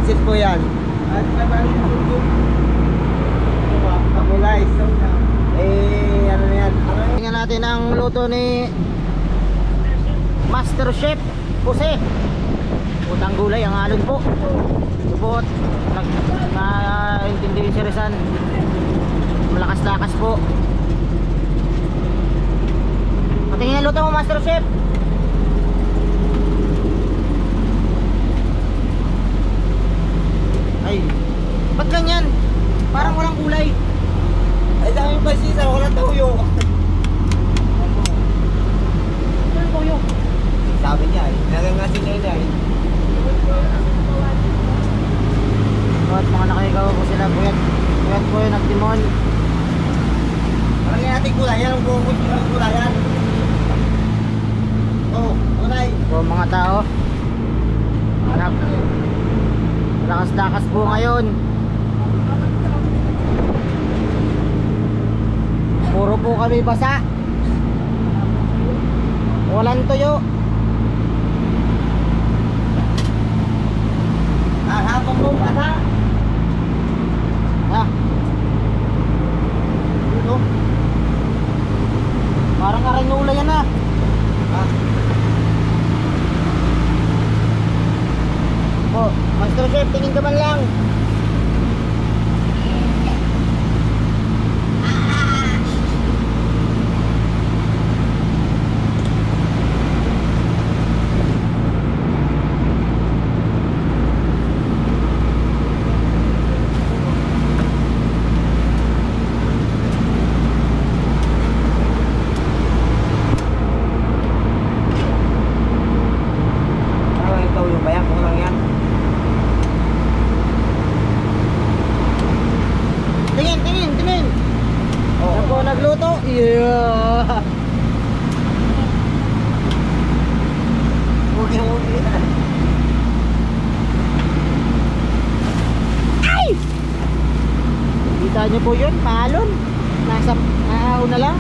Pansit po yan. Kapulay. Ano na yan? Tingnan natin ang luto ni Master Chef Jose. Utang gulay ang alon po. Subot. Naintindihin si Rizan. Malakas-lakas po. Patingin ang luto mo, Master Chef. Ay, ba't ganyan? Parang walang kulay. Ay, daming pasisa, walang tuyo. Walang tuyo. Sabi niya eh, nagangasin na yun eh. At mga nakagawa po sila, Puyat po yun at Timon. Parang yan natin kulayan, ang buong kulayan. Oo, kulay. Po mga tao. Hanap. Lakas-lakas po ngayon. Puro po kami basa. Walang tuyo. Hapon po basa. Ha? Ito. Parang aranula yan ah. Ha? Po, Master Chef, tingin ka man lang. Nagluto? Yeah. Huwag yan. Ay! Kita niyo po yun, palon. Nasa na lang.